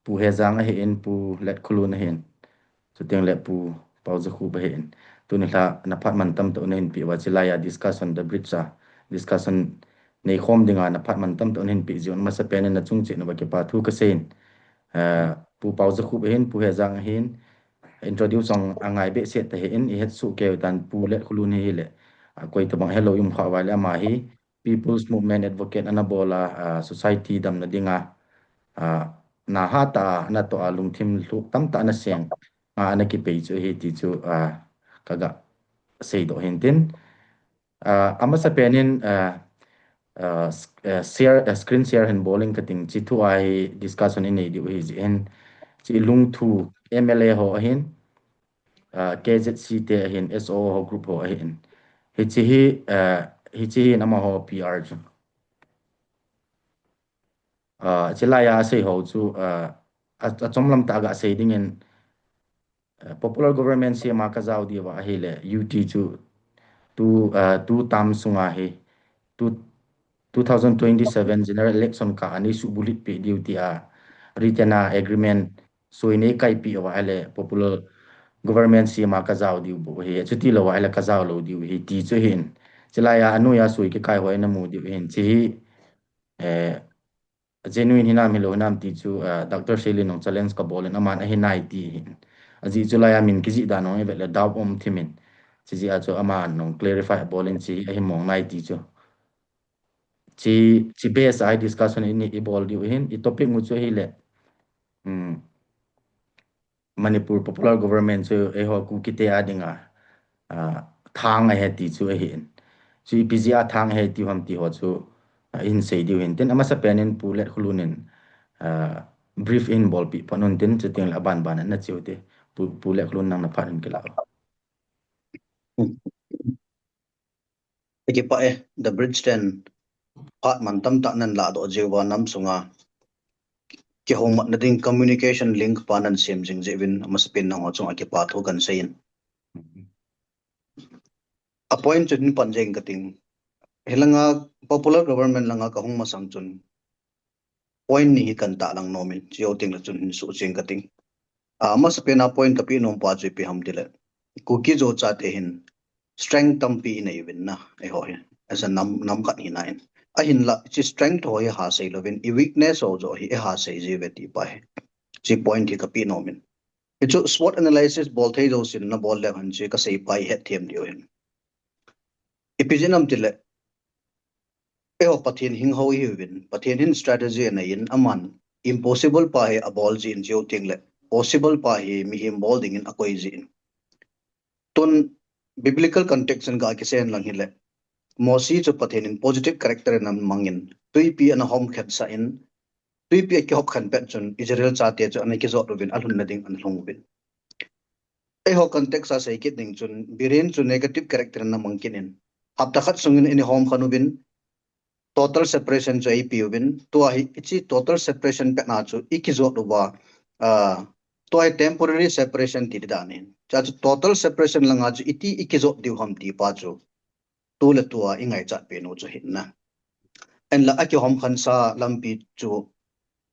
pu he zang a hin pu let khulun a hin chu teng le pu pau za khu ba hin tu ni la na phat man tam to nen pi wa chila ya discussion the bridge discussion nei khom dinga na phat man tam to nen pi jon ma sa pen na chung che no ba ke pa thu ka sen pu pau za khu ba hin pu he zang a hin introduce on angai be set te hin I het su ke tan pu let khulun hi le koi to bang hello yum kha wa le ma hi people's movement advocate anabola society dam na dinga na hata na to alung thim lu tam ta na seng na ki pe chu hi ti chu kaga sei do hin tin ama sa penin share screen share and bowling cutting chi thu ai discussion in di hi ji en chi Lungthu MLA ho hin KZC te hin SO ho group ho hin hi chi nama ho PR chu chilaya sei ho chu chomlam ta ga sei ding in popular government se ma ka zau di wa hi le UT chu tu tam sunga hi tu 2027 general election ka ani su bulit pe duty retena agreement so ine kai pi wa le popular government se ma ka zau di bo hi chuti lo wa le ka zau lo di hi ti chu hin chilaya anu ya sui ke kai ho na mu di hin chi genuine hinam hilo hinam ti chu Dr. Shelly nong challenge ka bolen aman a hinai ti aji chulaya min kizi da nong evela daw thimin chi a chu aman nong clarify bolen chi a himong nai ti chu chi base ai discussion in I bol di hin I topic mu chu hi le Manipur Popular Government chu e ho ku kite adinga thang a he ti chu a hin chi pizia thang he ti ham ti ho chu in sei di hin ten ama sa penin pu let khulunin brief in bol pi panon tin chuting la ban na chiute pu le khulun nang na pharin ke la Eki pa the bridge ten part man tam ta nan la do jewa nam sunga ki hom na ding communication link panan sem jing jevin amaspin na ho chung aki pa tho kan sein appoint chun panjeng kating helanga popular government langa ka hong masang chun point ni kan ta lang nomin jio ting la chun su ching kating amaspin a point kapi nom pa chu pi ham dile Kuki-Zo cha te hin strength tampi nei win na e ho hin as a nam khat ni nain a hin la chi strength ho ha sei lovin I weakness ho jo hi ha sei je veti pa he chi point hi kapi nomin chu SWOT analysis bol thei do sin na bol le han chi ka sei pai het them dio hin ipijinam tile e ho pathin hing ho hi win pathin hin strategy na in aman impossible pa he a ball jin jo ting le possible pa he mi him ball ding in akoi jin ton biblical context and ga ki sen lang hi le mosi chu pathin in positive character nam mangin tui pi an hom khat sa in tui pi ki hop khan pet chun Israel cha te chu an ki zo rovin alhun na ding an hlong win e ho context a sei ki ding chun biren chu negative character na mangkin in hap ta khat sungin in hom khanu bin total separation chu ai pi win to hi chi total separation pe na chu iki zo do ba to ai temporary separation ti da nin cha chu total separation langa chu iti iki zo diu ham ti pa chu tu le tua ingai chat pe no chu hin na en la aki hom khan sa lampi chu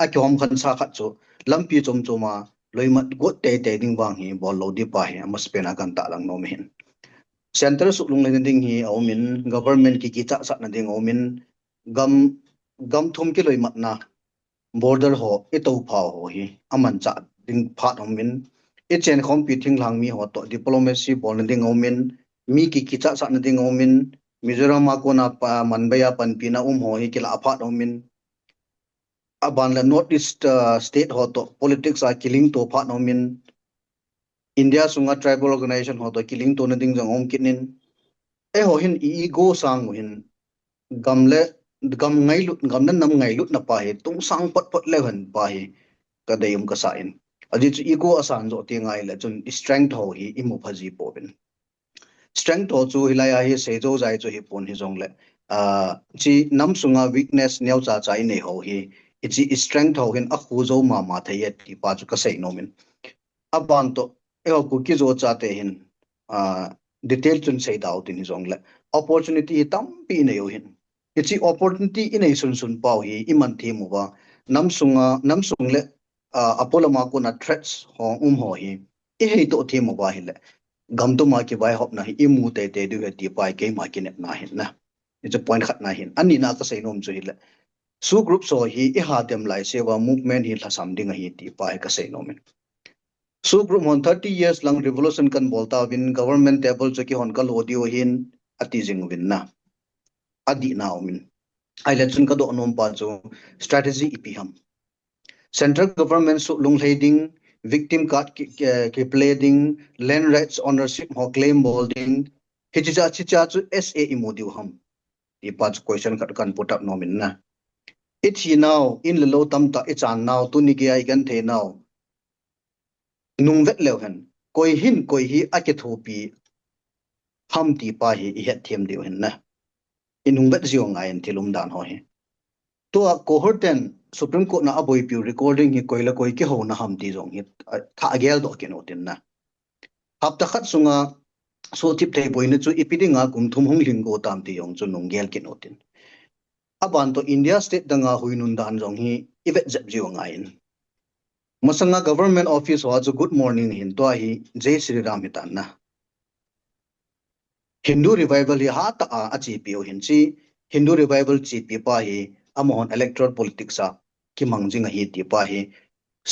aki hom khan sa khat chu lampi chom choma loimat go te ding wang hi bol lo di pa hi amas pena kan ta lang nom hin center su lung le ding hi aumin government ki cha sa na ding aumin gam thum ki loimat na border ho e to pha ho hi aman cha ding phat aumin e chen khom pi thing lang mi ho to diplomacy bol ding aumin mi ki cha sa na ding aumin Mizoram ko na pa manbaya panpina ho hi kila aphat aumin aban la north east state ho to politics are killing to phat aumin India sunga tribal organization ho to killing to na ding jang om kinin e ho hin ego sang hin gamle gam ngai lut gam nan nam ngai lut na pa he tung sang pot le han pa he ka dayum ka sa in aji chu ego asan zo ti ngai la chun strength ho hi imu phaji po bin strength ho chu hilaya hi se zo jai chu hi pon hi jong le chi nam sunga weakness neu cha chai nei ho hi ichi strength ho hin a khu zo ma thai ti pa chu ka sei nomin aban to e ho Kuki-Zo cha te hin detail chun sei daw tin hi jong le opportunity tam pi nei ho hin ichi opportunity in ei sun pau hi iman thi mu ba nam sung le Apollo ma ko na threats ho ho hi e hei to the mo ba hi le gam to ma ki bai hop na hi imu te te du he ti pai ke ma ki ne na hin na it's a point khat na hin ani na ka sei nom chu hi le su group so hi e ha dem lai se wa movement hi la sam ding hi ti pai ka sei nom su group on 30 years lang revolution kan bolta win government table chu ki hon kal audio hin ati jing win na adi na omin election ka do nom pa chu strategy ipiham central government su lungleiding victim card ki pleding land rights ownership ho claim holding hichicha chicha chu sa imodiu ham the part question kan put up nomin na it he now in lo tam ta ichan now tu ni ge ai kan the now nung vet lew han koi hin koi hi ake thopi ham ti pa hi i het them deu hen na inung vet ziong ai an thilum dan ho he to a cohort ten supreme court na aboi pi recording hi koila koi ki ho na ham ti jong hi tha gel do ke no tin na hap ta khat sunga so tip thei boina chu ipidinga kum thum hung ling go tam ti yong chu nung gel ke no tin aban to india state danga huinun dan jong hi ivet jap jiong ai in masanga government office wa chu good morning hin to hi jai shri ram hitan na hindu revival hi ha ta a achi pio hin chi hindu revival chi pi pa hi amon electoral politics a ki mangjing hi ti pa hi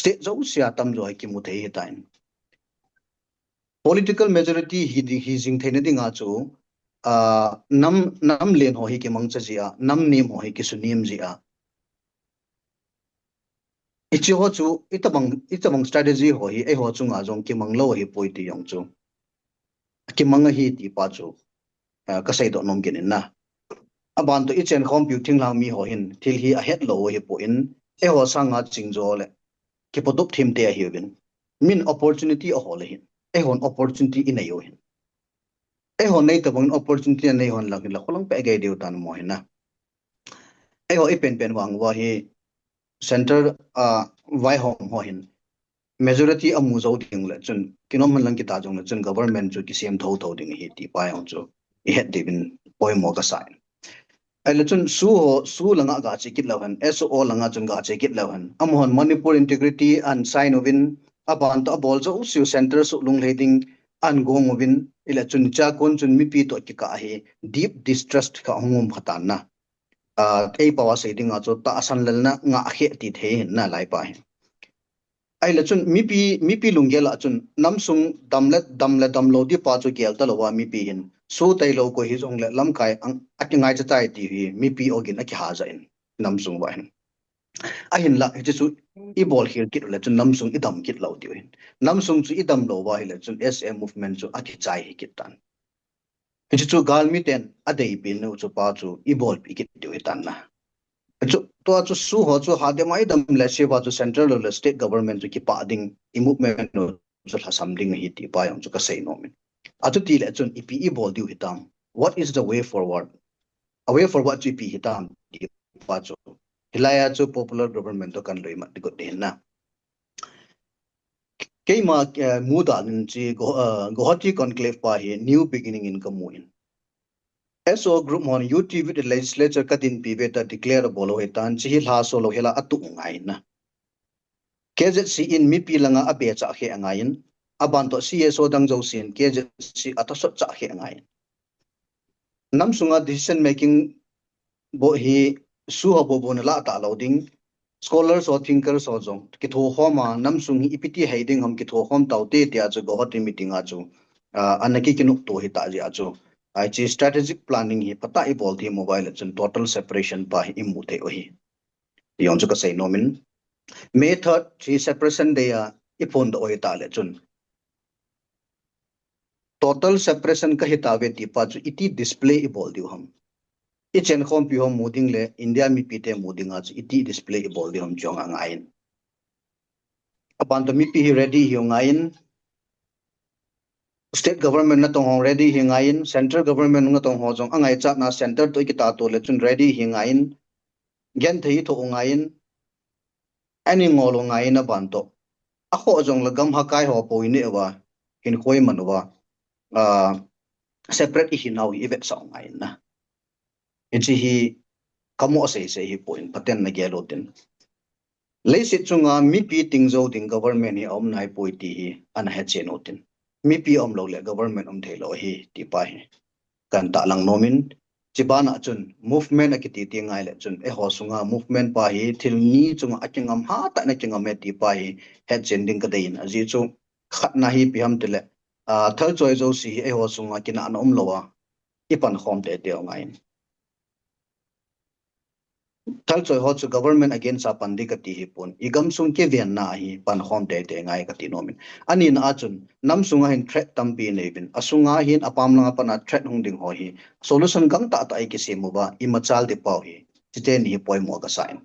state zo sia tam jo ki mu thei hitain political majority hi jing theina dinga chu nam len ho hi ki mangcha jia nam nim ho hi ki sunim jia ichi ho chu itabang strategy ho hi e ho chu nga jong ki manglo hi poi ti yong chu ki manga hi ti pa chu ka sei do nom kin na aban to ichen computing lang mi ho hin thil hi a het lo hi po in e ho sanga chingjo le ki podop thim te hi bin min opportunity a hole hin e hon opportunity in ayo hin e hon nei tabang opportunity nei hon lang la kholang pe ge deu tan mo hin na e ho i pen wang wa hi center vai hom ho hin majority amu zo ding le chun kinom man lang ki ta jong le chun government chu ki sem tho ding hi ti pa yong chu i het devin poi mo ka sai ai le chun su langa ga chi kit lawan so langa chun ga chi kit lawan amhon manipur integrity and sign ovin aban to bol zo su center su lung leading an gong ovin ila chun cha kon chun mi pi to ki ka hi deep distrust ka hungum khatan na ei pawa setting a chu ta asan lel na nga he ti the na lai pa ai la chun mi pi lunggel a chun namsung damlo di pa chu gel ta lo wa mi pi hin so tai lo ko hi jong le lam kai ang atingai cha tai ti hi mi pi ogin a ki ha za in namsung wa hin a hin la chi chu I bol hir kit le chun namsung idam kit lo ti hin namsung chu idam lo wa hi le chun sm movement chu a ki chai hi kit tan chi chu gal mi ten a dei pin no chu pa chu I bol pi kit ti tan na to chu su ho chu ha de mai dam le se wa chu central or state government chu ki pa ding I movement no chu ha sam ding hi ti pa yong chu ka sei no min a chu ti le chun ipi I bol diu hitam what is the way forward a way forward chu pi hitam ti pa chu hilaya chu popular government to kan loi ma ti ko de na keima mu da nin chi Guwahati conclave pa hi new beginning in kamuin SO group mon UTV the legislature katin piveta declare bolo hetan chi la so lo hela atu ngai na KZC in mi pilanga abe cha he ngain abanto CSO dang jo sin KZC atasot cha he ngain namsunga decision making bo hi su ho bo bon la ta loading scholars or thinkers or jong ki tho homa namsung hi ipiti heading hom ki tho hom taute tia chu Guwahati meeting a chu anaki kinuk to hi ta ji a chu ai chi strategic planning hi pata I bol thi mobile chun total separation pa hi imu the o hi yong chu ka sei nomin method chi separation de ya ipon do oi ta le chun total separation ka hitawe ti pa chu iti display I bol diu ham I chen khom pi hom muding le india mi pi te muding a chu iti display I bol diu ham chong angain apan to mi pi hi ready hi ngain state government na tong ready hi ngain central government na tong ho jong angai cha na center to ki ta to le chun ready hi ngain gen thei tho ngain ani ngol ngain na ban to a ho jong la gam ha kai ho po ni wa hin khoi man wa separate hi now I vet sa ngain na in chi hi kamo se hi point paten na gelo tin lấy sit chunga mi pi ting zo ding government hi om nai poi ti hi an ha che no tin mi pi om lo le government om thei lo hi ti pa hi kan ta lang nomin chibana chun movement akiti ti ngai le chun e ho sunga movement pa hi thil ni chunga akingam ha ta na kinga me ti pa hi head sending ka dein aji chu khat na hi pi ham tile thal choi zo si e ho sunga kina an om lowa ipan khom te te ngai thal choi ho chu government against a pandi ka ti hi pun igam sung ke vian na hi pan khom te te ngai ka ti nomin ani na chun nam sunga hin threat tampi nei bin asunga hin apam langa pana threat hung ding ho hi solution gam ta ta ai ki semu ba i machal de pau hi chiten hi poi mo ka sain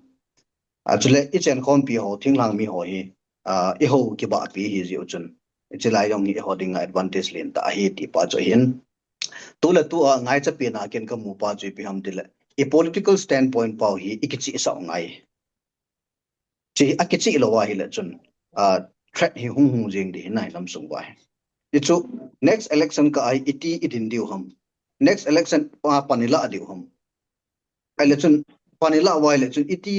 achule ichen khom pi ho thinglang mi ho hi e ho ki ba pi hi ji uchun chilai yong hi ho ding advantage len ta hi ti pa cho hin tu la tu a ngai cha pi na ken ka mu pa chi pi ham dile a political standpoint pau hi ikichi sa ngai chi akichi lo wa hi la chun threat hi hung hung jing di nai lam sung wa ichu next election ka ai iti idin diu ham next election pa panila diu ham election panila wa election iti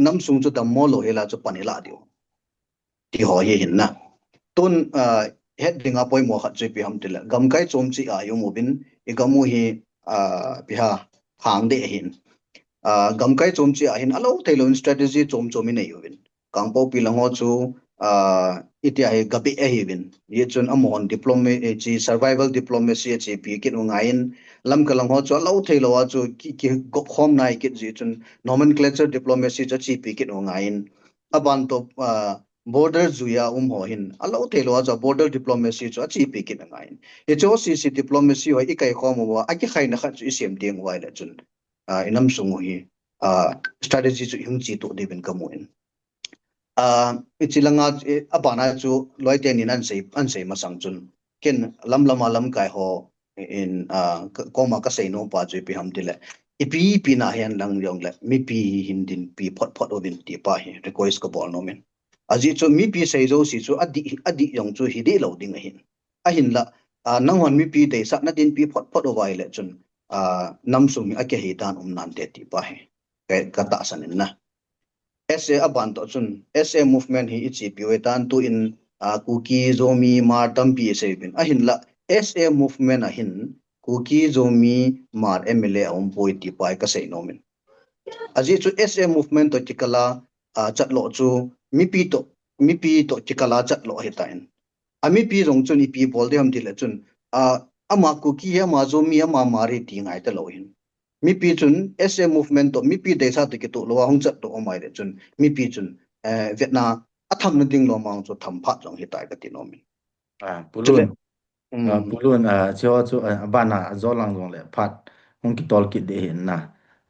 nam sung chu dam mo lo hela chu panila diu ti ho hi hin na tun het dinga poi mo khat chi pi ham tila gam kai chom chi a yu mo bin e gamu hi pi ha hang de hin gam kai chom chi a hin alo thailon strategy chom chomi nei yuvin kangpo pilango chu itia he gabi e hivin ye chun amon diplomacy chi survival diplomacy chi pi kin ngain lam kalang ho chu alo thailo wa chu ki go khom nai ki ji chun nomenclature diplomacy chi pi kin ngain aban to border zuya ho hin alo thailo wa chu border diplomacy chi pi kin ngain ye chu si diplomacy ho ikai khom wa aki khaina kha chu sem teng wa la chun inam sungu hi strategy chu hung chi to devin kamuin ichilanga abana chu loiten in an sei masang chun ken lam lam kai ho in koma ka sei no pa chu pi ham dile ipi pi na hian lang yong le mi pi hindin pi phot ovin ti pa hi request ko bol no men aji chu mi pi sei zo si chu adi yong chu hi de lo ding hin a hin la nang hon mi pi de sa na din pi phot ovai le chun nam sum a ke hi dan nan te ti pa hi ka ta sanin na SA aban to chun SA movement hi ichi piwetan tu in Kuki-Zo mi mar tampi se bin a hin la SA movement a hin Kuki-Zo mi mar MLA om poi ti pai ka sei nomin aji chu SA movement to tikala chatlo chu mi pi to tikala chatlo hitain ami pi rong chun i pi bol de ham dile chun ama Kuki ama zo mi ama mari ti ngai ta lo hin mi pi chun SA movement to mi pi de sa ti to lo hong chat to omai de chun mi pi chun Vietnam atham na ding lo mang chu tham pha jong hi tai ka ti nomin chule pulun pulun chiao chu abana zolang dong le phat hong ki tol ki de hin na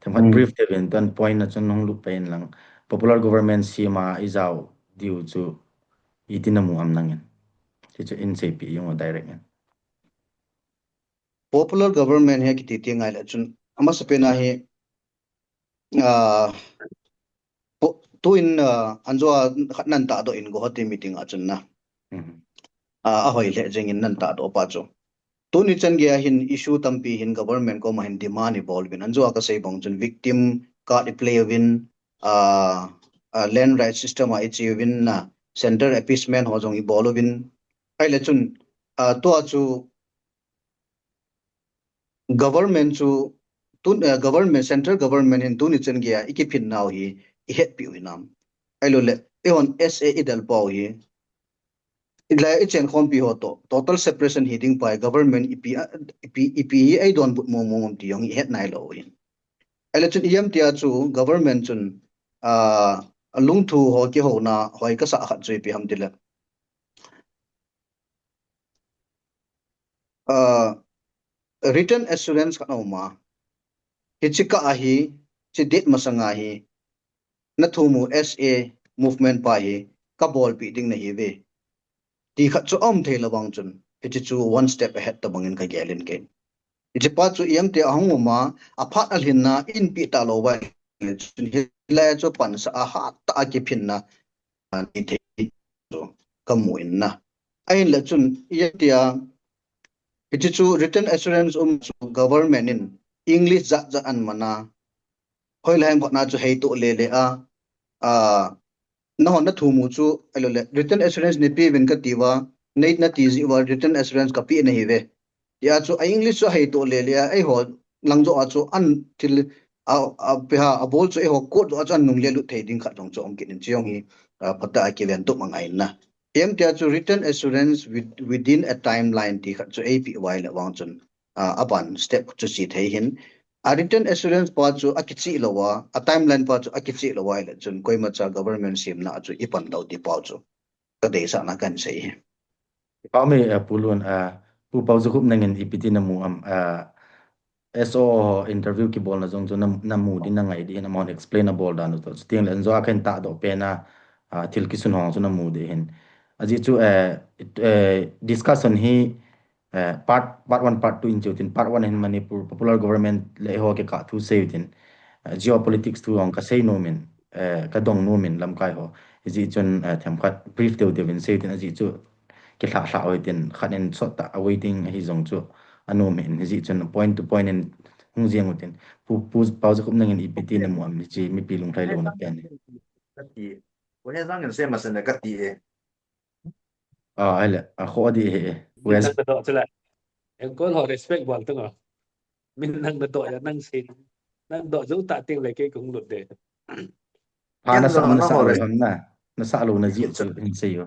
themat brief de ben ton point na chun nong lu pen lang popular government sima izau diu chu itinamu am nangin chu in sei pi yung direct ngin popular government he ki ti ngai la chun ama sapena he tu in anzo khatnan ta do in go hoti meeting a chun na a hoi le jeng in nan ta do pa chu tu ni chan ge hin issue tampi hin government ko mahin demand involved in anzo ka sei bong chun victim ka play win land right system a achieve win na center appeasement ho jong i bolo win ai le chun to chu government chu tun government central government in tu ni chen ge iki phin now hi I het pi winam ai lo le e on SA idal pau hi idla I chen khom pi ho to total separation heating by government ipi ai don but mo ti yong I het nai lo in ai le chun yam tia chu government chun lungthu ho ki ho na hoi ka sa khat chui pi ham dile written assurance ka ma hichika ahi chi date masanga hi na thumu SA movement pa hi ka bol pi ding na hi ve ti khat chu om the lawang chun hichi chu one step ahead ta bangin ka gelin ke hichi pa chu yam te ahung ma aphat al hin na in pi ta lo wa chun hi la chu pan sa a ha ta ki phin na ni the so kamu in na ai la chun yam tia hichi chu written assurance government in English za an mana hoi lai mo na chu hei to le a nó hòn nó thu mu chu alo le written assurance ni pi ben ka tiwa nei na ti zi wa written assurance ka pi nei ve ya chu a english chu hei to le le ai ho langzo a chu an til a pe ha a bol chu e ho ko chu an nung le lu thei ding kha dong chu ong kin chiong hi phata a ke len to mangai na em tia chu written assurance within a timeline ti kha chu api le wang chun apan step chu chi thei hin a written assurance pa chu akichi lowa a timeline pa chu akichi lowa le chun koi ma cha government sim na chu ipan lo ti pa chu ka de sa na kan sei Pau me pulun pu pau zu khup nangin ipiti na mu am SO interview ki bol na jong jo na mu din na ngai di na mon explain a bol dan to stiang len zo aken ta do pe na til ki sun hong so na mu de hin aji chu discussion hi part 1 part 2 in chutin part 1 in Manipur Popular Government le ho ke ka thu se tin geopolitics tu ong ka sei no min ka dong no min lam kai ho ji chun them khat brief de de vin se tin aji chu ke thla thla oi tin khanin so ta awaiting hi jong chu anu min ji chun point to point in hung jiang utin pu pause kup nangin ipt na mu am chi mi pilung thai lo na pen Kati, wala nang yung sema sa nagati eh. ala a kho di he Mình wes năng độ trở lại em có họ respect bọn tôi à mình năng độ là năng xin năng độ giữ tạ tiền lấy cái cũng luật để pa na sa Yan na no sa lo hores. ham na sa lo na ji chu hin se yo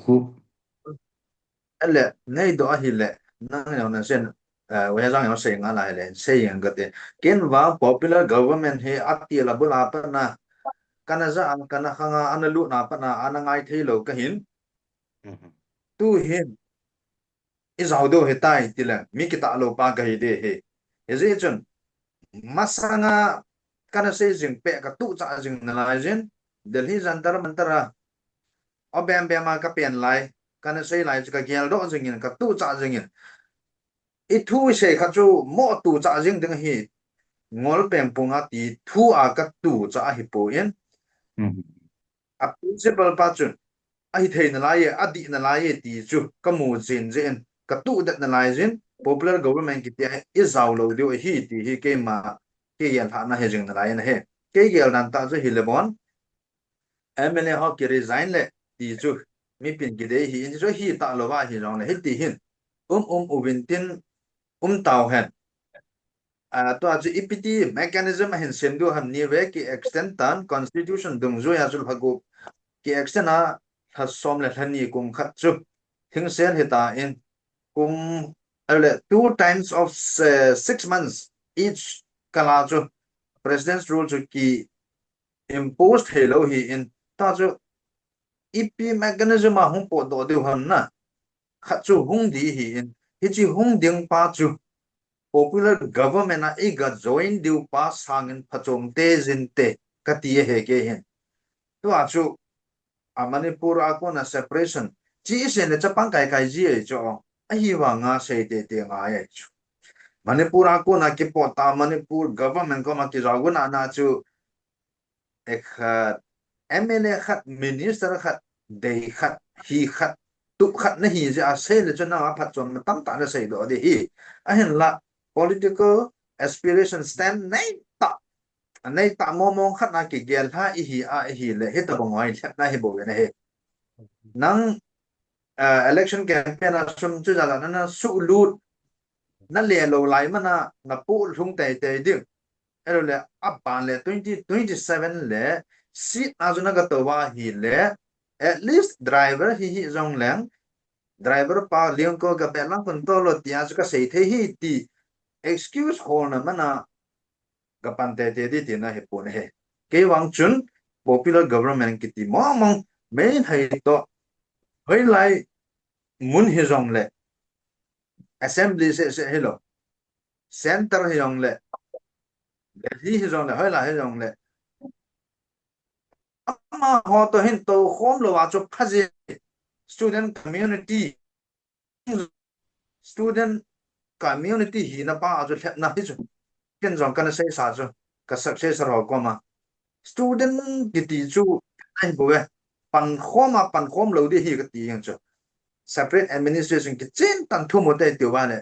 ku Ele, ngay do ahile, nang yung nasin, wala nang yung sayang ala hele, sayang gati. Ken va popular government he ati la bula pa na, kana za ang kana hanga analu na pa na anangay thilo kahin, tu hin, izaw do he tay tila, mi kita alo pa kahide he. Ezi chun, masanga kana say jing pe ka tu cha jing na la jin, delhi jantar mantara, obem bema ka pen lai, kana say lai ka gyal do jingin ka tu cha jingin. Itu se kha chu mo tu cha jing ding hi ngol pem punga ti thu a ka tu cha hi po yen a principal pa chu ai thei na lai a di na lai ti chu ka mu jin jen ka tu dat na lai jin popular government ki ti i zaw lo dio hi ti hi ke ma ke yan tha na he jing na lai na he ke gel dan ta chu hi le bon MLA ho ki resign le ti chu mi pin ki de hi in chu hi ta lo wa hi rong le hi ti hin ubin tin tàu hen to aji EPT mechanism hin sendu ham ni ve ki extend tan constitution dung zo ya zul phagu ki extend a som le thani kum khat chu thing sen hita in kum ale 2 times of 6 months each kala chu president's rule chu ki imposed hello hi in ta chu EP mechanism a hung po do de han na khat chu hung di hi in hi chi hung ding pa chu popular government na iga join diu pa sangin phachom te jin te katie he ke hen to achu a Manipur ako na separation chi se ne chapang kai kai ji e cho a hi wa nga se te te nga ye chu Manipur ako na ki po ta Manipur government ko ma ki ragu na chu ek MLA khat minister khat dei khat hi khat tu khat na hi ja se le chona phachom tam ta na se do de hi a hen la political aspiration stand nei ta mo mong khat na ki gel ha i hi le he ta bongoi na he bo ne he nang election campaign a sum chu jala na su lut na le lo lai mana na pu thung te te ding ero le apan le 2027 le seat azuna ga to wa hi le at least driver hi jong lang driver pa liang ko ga belang kun to lo tia ka sei the hi ti excuse hol na mana kapan te te di tina he pun he ke wang chun popular government ki ti mong main hai to hoi lai mun he jong le assembly se hello center he jong le delhi he jong le hoi lai he jong le ama ho to hin to khom lo wa chu phaje student community hi na pa ju thep na hi chu ken jong kan se sa chu ka success ro ko ma student ki ti chu ai bo we pan khom lo di hi ka ti yang chu separate administration ki chen tan thu mo te ti wa le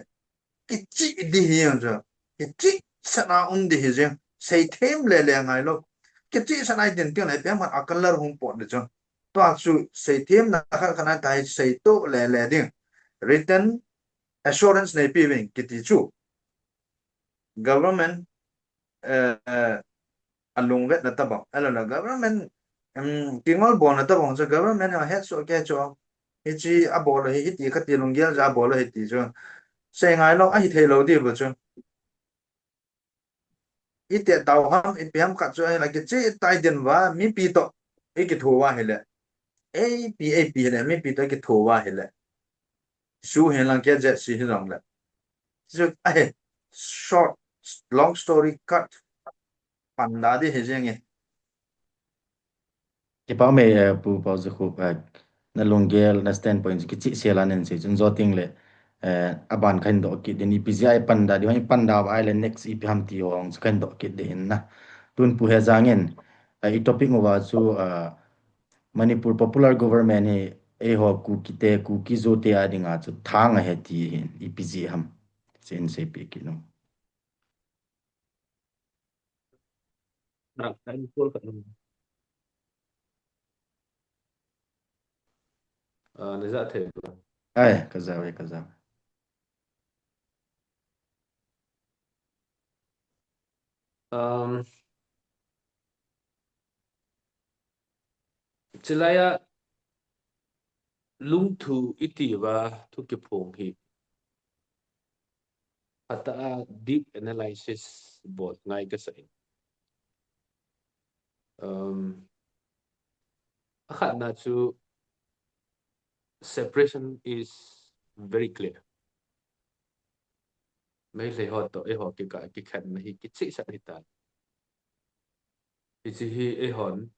cái chị đi hiện rồi cái chị sẽ nào ôn đi hiện xây thêm lệ ngay lúc cái chị sẽ này tiền tiền này bé mà akan lar hung pot được chưa toa su xây thêm là khả năng cái xây to lệ đi written assurance này pi mình cái tí chu government alung vet na tabang alo na government tingol bon na tabang so government na het so ke cho ichi abolo hi ti ka ti lungyal ja abolo hi ti cho se ngai lo a hi thei lo di bo cho i te tau ham i piam ka cho la ke che tai den wa mi pi to e ke tho wa hele a pi hele mi pi to ke tho wa hele su hen lang ke je si hi long la so ai short long story cut panda di he jeng cái bảo mày pu bảo giờ khu na lunggel na standpoint cái chị xe là nên sẽ chúng do tiếng lệ aban khen độ kỹ đến IPCI panda đi hoài panda và island next IPM ti ong khen độ kỹ đến na tuân pu he zangin i topic ngwa chu Manipur Popular Government he e ho Kuki-Zo te adinga chu Thaang he ti hin IPC ham sen se pe ki no Anh cô phải nó dạ thể ai kaza chỉ là Lungthu iti và thu kịp phong hi ata deep analysis bot ngay cái sai akhat na chu separation is very clear mấy lấy họ to họ cái khăn mà hi cái chỉ sát hita thì chỉ hi hòn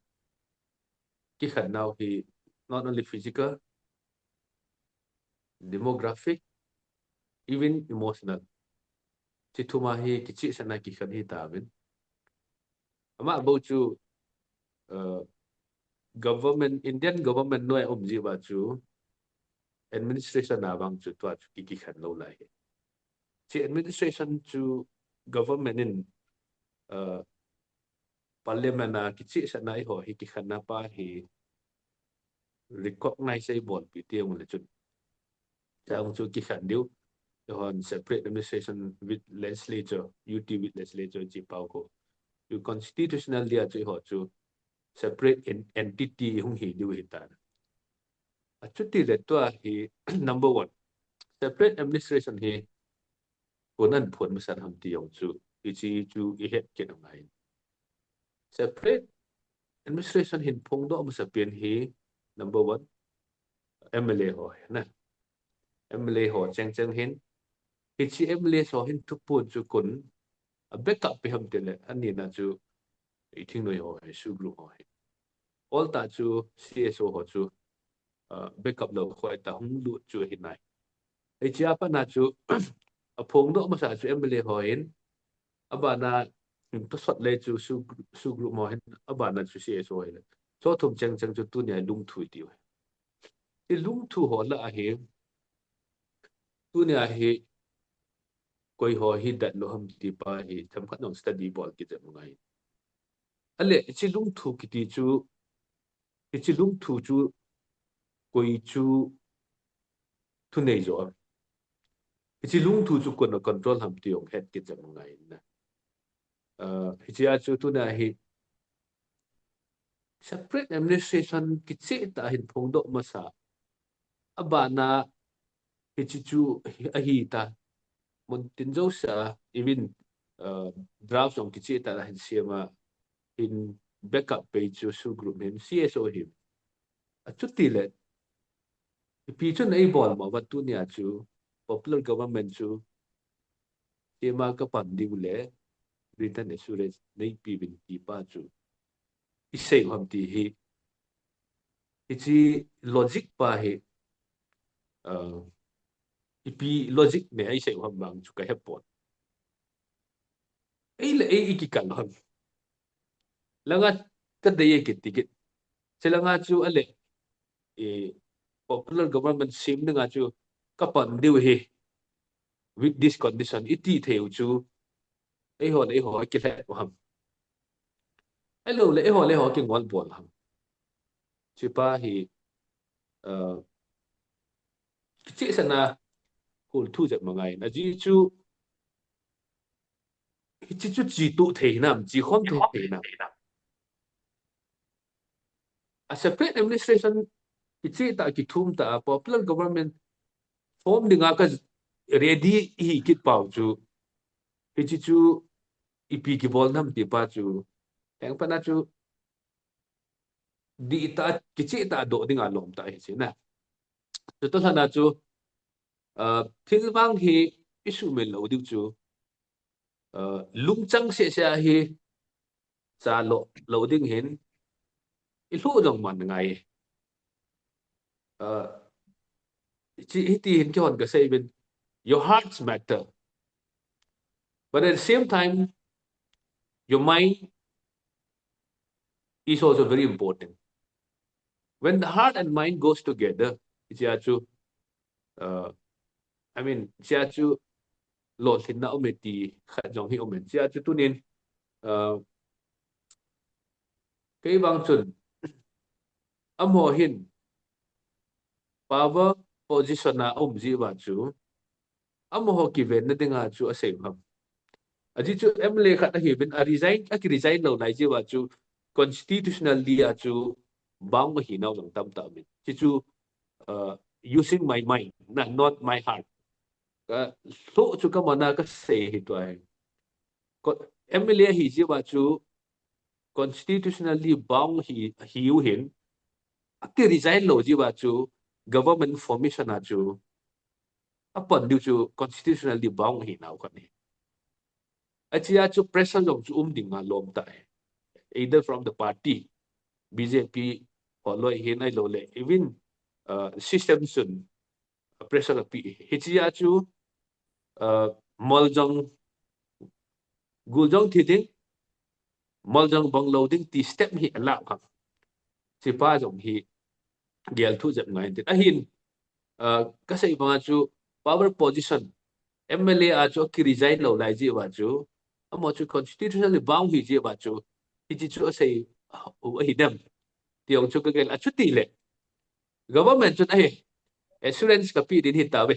cái khăn nào hi not only physical demographic even emotional chỉ thu mà hi cái chỉ sát na cái khăn hita bên ama bao chu government Indian government noi gì ba chu administration na bang chu to chu ki khan lo lai chi administration chu government in parliament na ki chi sa nai ho hi ki khan na pa hi recognize ai bon pi tiang le chu chang chu ki khan diu on separate administration with legislature UT with legislature chi pau ko you constitutional dia chu ho chu separate entity hung hi diu hi ta chuti le to hi number 1 separate administration hi kunan phun masan ham ti yong chu ichi chu I het ke ngai separate administration hin phong do masa pian hi number 1 MLA ho na MLA ho cheng cheng hin ichi MLA so hin tu pun chu kun a backup pe ham te le ani na chu I thing noi ho su group ho all ta chu CSO ho chu backup lo khoi ta hung lu chu hin nai ichi apa na chu a phong do masa chu MLA ho hin abana to sot le chu su group mo hin abana chu CSO hin so thum chang chang chu tu ne lung thui ti ti lung thu ho la hi tu ne hi koi ho hi dat lo ham ti pa hi tham khat nong study ball ki jam ngai ale chi lung thu ki ti chu chi lung thu chu koi chu tu nei zo chi lung thu chu kon control ham ti ong het ki jam ngai na chi a chu tu na hi separate administration ki chi ta hin phong do masa abana hi chu a hi ta mon tin zo sa even draft on ki chi ta hin siama in backup page su group hin CSO him a chuti le pi chu nei bol ma wat tu nia chu popular government chu ema ka pan di le written assurance nei pi bin ti pa chu isei ham ti hi ichi logic pa hi ipi logic ne ai sei ham bang chu ka hepon ei le ei ki kan ham langa ka de ye ki tikit selanga chu ale popular government sim nga chu kapan diu hi with this condition iti theo chu ai ho ki le ham ai lo le ho ki ngol bol ham chi pa hi chi sana hul thu jat mangai na ji chu chi chu chi tu thei nam chi khom thei nam a separate administration chi ta ki thum ta popular government form dinga ka ready hi kit pau chu chi chu ipi ki bol nam ti pa chu teng pa na chu di ta ki ta do dinga lom ta hi na chu to na chu thilwang hi issue me lo di chu lungchang se hi cha lo ding hin i lu dong man ngai chi ti hin ki hon ka say ben your hearts matter but at the same time your mind is also very important when the heart and mind goes together chu I mean chu lo thin na ometi kha jong hi omen chu tunin cái bang chun amo hin power position na ji ba chu amo ho ki ven na dinga chu ase ham aji chu emle khat hi bin a resign lo nai ji ba chu constitutional dia chu bang hi naw long tam ta min chi chu using my mind not my heart so chu ka mana ka se hi to ai emle hi ji ba chu constitutionally bound hi u hin ati resign lo ji ba chu government formation a chu upon due to constitutionally bound hi naw kan ni achia chu pressure long chu ding ma lom ta either from the party BJP follow hin ai lo le even system sun pressure pi hichia chu moljong guljong thiding moljong bang loading ti step hi ala ka si pa jong hi gel thu jap ngai tin ahin ka sei ba chu power position MLA a chu ki resign lo lai ji ba chu amo chu constitutionally bound hi ji ba chu hi ji chu sei hi dem tiong chu ka gel a chu ti le government chu ai assurance ka pi din hi ta be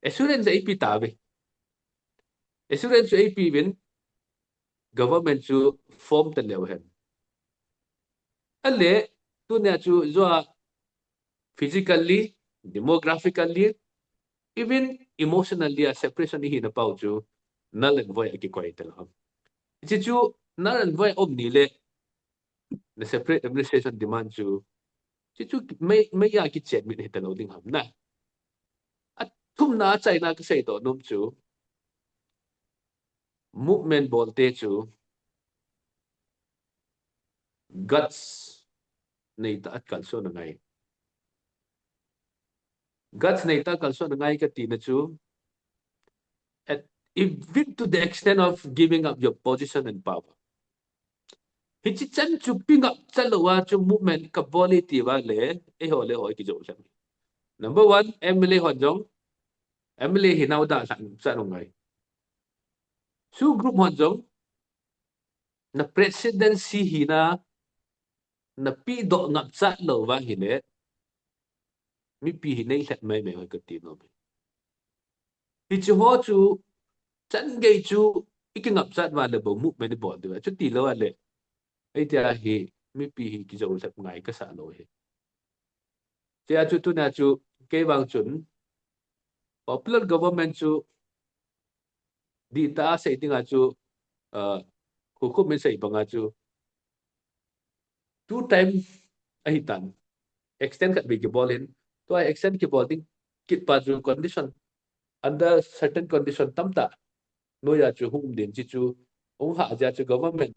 assurance ai pi ta be assurance ai pi bin government chu form ta lew hen ale tu na chu zo physically demographically even emotionally a separation hi na pau chu null and void ki koi tel ham chi chu null and void om ni le the separate administration demand chu chi chu mai ya ki chet mit tel ding ham na at thum na china ka sei to num chu movement bolte chu guts nei ta at kal so na ngai guts nei ta kal so na ngai ka ti na chu at even to the extent of giving up your position and power hichi chan chu ping up chalowa chu movement ka boli ti wa le le ho ki jo chan number 1 MLA honjong MLA hinau da san ngai su group honjong na presidency hina na pi do ngap cha lo wa hine mi pi hine let mai mai ka ti no hichi ho chu chan gei chu iking ngap cha wa le bo movement bo de chu ti lo le ai tia hi mi pi hi ki jo let ngai ka sa lo he tia chu tu na chu ke wang chun popular government chu di ta sei tinga chu hukum men sei banga chu 2 time ahitan extend kat big ball in to I extend ki bowling kit pa chu condition under certain condition tamta no ya chu hum din chi chu ong ha ja chu government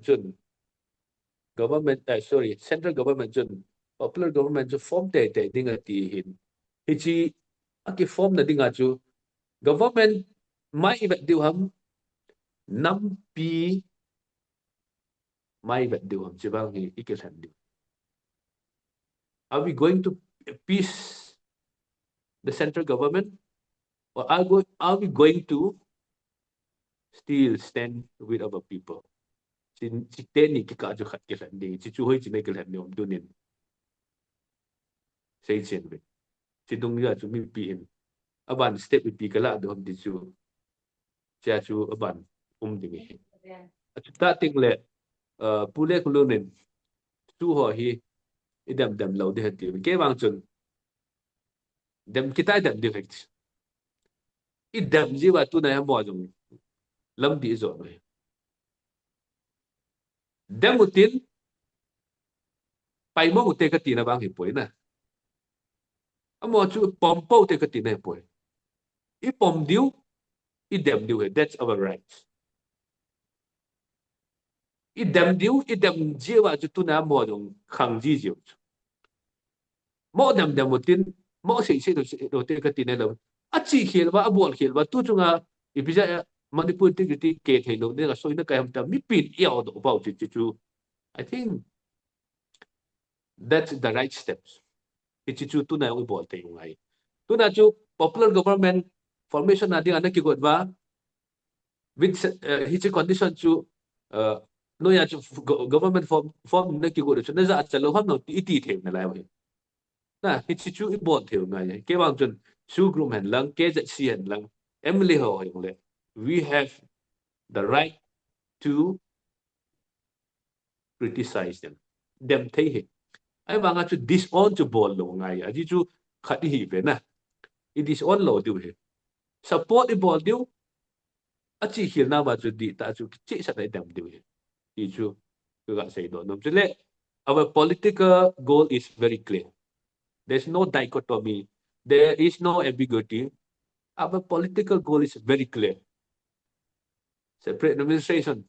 sorry central government chun popular government chu form te dinga ti hin hi chi aki form na dinga chu government mai vet diu ham nam pi mai vet diu ham chi bang hi ikil han diu are we going to appease the central government or are we going to still stand with our people? Chỉ tên ni cái cho khát cái lần đi, chỉ chú hơi chỉ mấy cái lần niệm tu niệm, xây dựng vậy. Chỉ đúng là chúng mình biến, aban step bị cái là được đi chú, chú aban đi nghe. Ta tiếng lệ, pule kulo nên, chú họ hi, idam dam lâu đi hết đi, cái vang chun, dam kita dam direct, idam gì vậy tu này ham bao dung, lâm đi rồi, dam một tin, phải mua một tê cái tiền là vang hiệp bội nè, amo chú pom po tê cái tiền này bội, i pom điu, idam điu, that's our right. Idam điu, idam gì vậy tu này ham bao dung, khang gì gì, mỗi dam một tin, mỗi sự đồ tê cái tiền này là chỉ khi là abual khi là tu chung à ibija Manipur integrity ke thei lo ne ga soina ka ham ta mi pin yao do about it chu I think that's the right steps it chu tu na oi bol te ngai tu na chu popular government formation na ding ana ki god ba with his condition chu no ya chu government form na ki god chu na za cha lo ham no ti the na lai wa na hit chu i bol the ngai ke bang chun su group han lang ke za si han lang Emily ho le we have the right to criticize them thấy hi ai mà ngã chú disown chú ball lo ngay à chú khát hi về na it disown lo điều hi support the ball điều à chỉ hiểu nào mà chú đi ta chú chỉ sẽ phải đem điều hi thì chú cứ gọi say đó nó chú lệ our political goal is very clear there's no dichotomy there is no ambiguity our political goal is very clear separate administration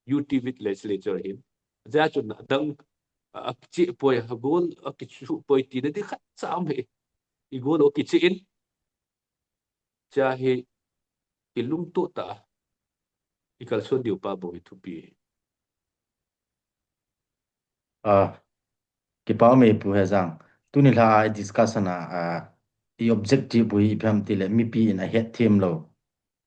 UT with legislature him ra chú đăng chị bồi gol cái chú bồi tí nó đi khát sao vậy cái gol cái chị in cha he cái lung tu ta cái câu số điều ba bồi thu pi cái bảo mày bùi rằng tu ni là discussion cái objective bùi phàm tỷ lệ mi pi in a head team lo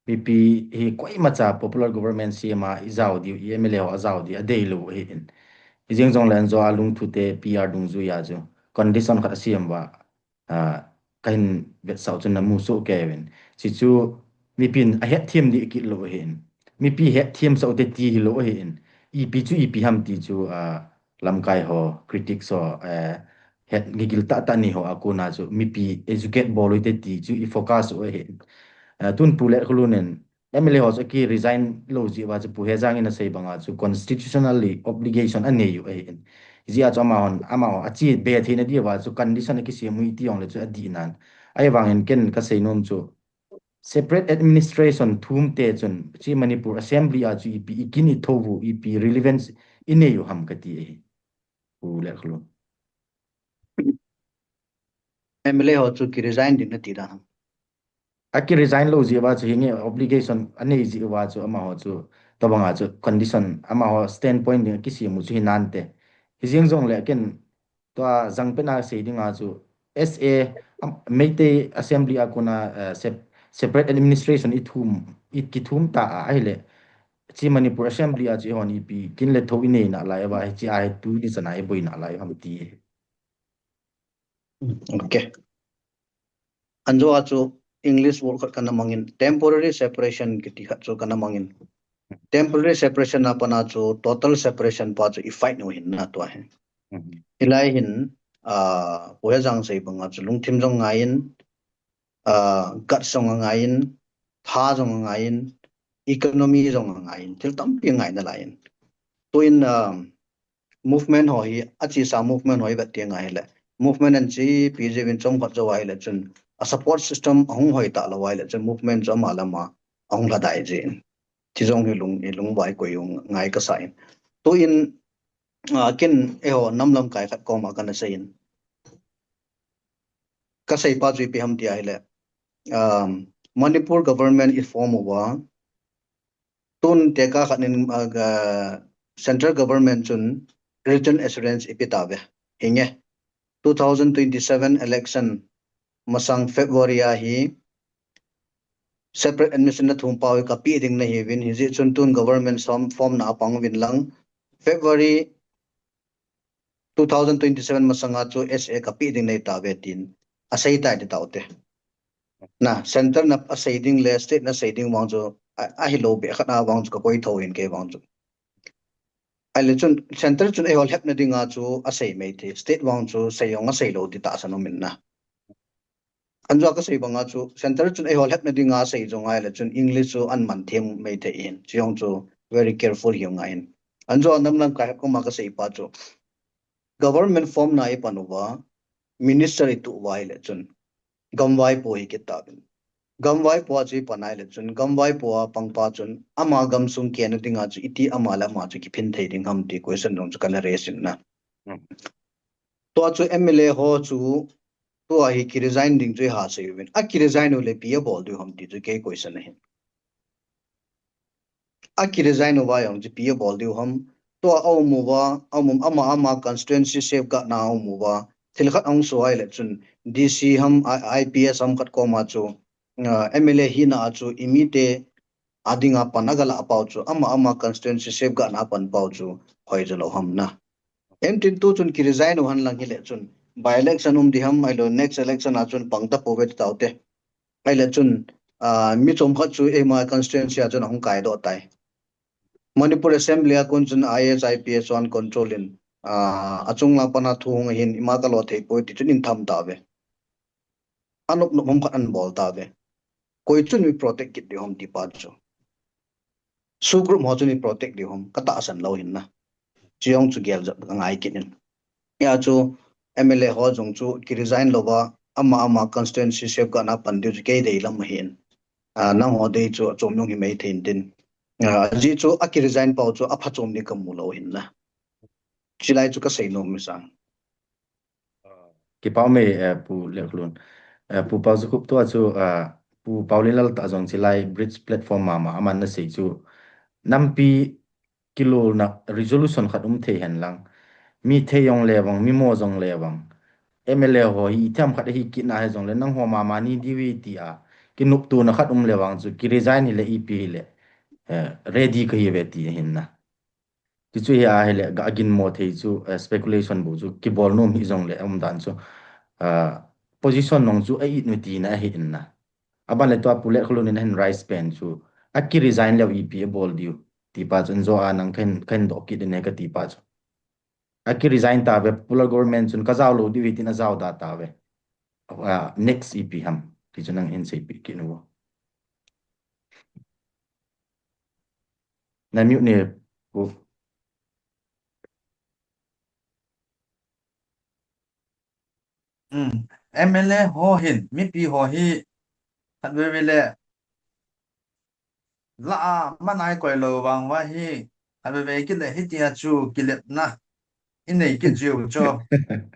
mi pi he quite macha popular government CMA izau di MLA ho azau di adei lo he in izeng jong lan zo alung thu te PR dung zu ya zo condition kha siam wa kain vet sau chun na mu so kevin chi chu mi pin a head team di ki lo he in mi pi head team so te ti lo he in EP chu EP ham ti chu lam kai ho critics so het gigil ta ni ho akuna chu mi pi educate bol te ti chu I focus o he tun pule khulunen MLA ho ki resign lo ji wa chu pu he jang ina sei banga chu constitutionally obligation ane yu he zia chu ama ho achi be thi na di wa chu condition ki si mu ti ong le chu adi nan ai wangin ken ka sei nom chu separate administration thum te chun chi Manipur assembly a chu EP ikini thovu EP relevance ine yu ham ka ti pule khulu MLA ho chu ki resign din na ti ra aki resign lo ji wa chu hinge obligation ane ji wa chu ama ho chu tabanga chu condition ama ho standpoint ni ki si mu chu hinan te hijing jong le ken to jang pena se dinga chu SA meite assembly akuna separate administration ithum ta ai le chi Manipur assembly a chi honi pi kin le tho ine na lai ba chi ai tu ni sana e boi na lai ham ti okay anjo achu English word khat kana mangin temporary separation ki ti khat chu kana mangin temporary separation na pana chu total separation pa chu effect no hin na to he ilai hin pohe jang sei banga chu lungthim jong ngain gat song ngain tha jong ngain economy jong ngain til tam pi ngai na lain to in movement ho hi achi sa movement hoi ba ti ngai le movement an chi pj win chong khat jawai le chun a support system hong hoi ta lawai le chun movement cho malama hong la dai jin chi jong hi lung bai ko yung ngai ka sai to in ken ho namlam kai khat ko ma kana sein ka sai pa ji pi ham ti ai le Manipur government is form over tun teka khanin central government chun region assurance ipitabe hinge 2027 election masang February hi separate admission na thum pawi ka pi ding na hi win hi ji chun tun government form na pang win lang February 2027 masanga chu SA ka pi ding nei ta ve tin asai ta de taute na center na asai ding le state na sai ding wang chu a hi lo be khana wang chu ka koi tho in ke wang chu ai chun center chun e hol hep na dinga chu asai mai the state wang chu sai yong a sai lo ti ta sanu min na anjwa ka sei banga chu center chun e hol hep na dinga sei jong ai le chun english chu an man them mai the in chiong chu very careful hiong in anjwa nam lang ka hep ko ma ka sei pa chu government form na e panuwa minister itu wai le chun gamwai po hi kitabin gamwai po chi panai le chun gamwai po pangpa chun ama gam sung ke na dinga chu iti amala ma chu ki phin thei ding ham ti question dong chu kana resin na to chu MLA ho chu to hi ki resign ding chu ha se win a ki resign ole pi bol du ham ti chu ke question hin a ki resign wa yong chu pi bol du ham to au mu wa ama constituency save ka na au mu wa thil khat ong so ai le chun DC ham IPS ham khat ko ma chu MLA hi na chu imite adinga panagala apau chu ama constituency save ga na pan pau chu hoi jalo ham na tin tu chun ki resign han lang hi le chun by election di ham ai lo next election a chun pangta povet taute ai le chun mi chom khat chu e ma constituency a chun hong kai do tai Manipur Assembly a kun chun IPS one control in achung la pana thu hong hin ima ka lo thei poi ti chun in tham ta ve anop no hom khat an bol ta ve koi chun mi protect kit di hom ti pa chu su group mo chun mi protect di hom kata asan lo hin na chiong chu gel ja ngai kinin ya chu MLA ho jong chu ki resign lo ba ama constituency shape ka na pan du ke dei lam hin na ho dei chu chom nyong hi mai thein tin ji chu a ki resign pau chu a phachom ni kam mu lo hin na chilai chu ka sei no mi sang ki pau me pu le klun pu pau zu kup to chu pu pau le lal ta jong chilai bridge platform ma aman na sei chu nampi kilo na resolution khat the hen lang mi the yong le wang mi mo jong le wang MLA ho hi tham khat hi ki na he jong le nang ho ma ni diwi ti a ki nup tu na khat le wang chu ki resign hi le EP le ready ka hi ve ti hin na ti chu ya hele ga agin mo thei chu speculation bu chu ki bol nom hi jong le dan chu position nong chu ai nu ti na hi in na aban le to pule khulun in hen rice pen chu aki resign le EP bol diu ti pa chun zo anang khen do ki ne ka ti pa chu aki resign ta ve popular government chun ka zaw lo di witin a zaw da ta ve next EP ham ti chun ang NCP ki no na mute ne bu MLA ho hin mi pi ho hi thật về lệ lạ mà nãy quay lâu vàng wa hi thật về cái lệ hết tia chu cái lệ na in này cái chiều cho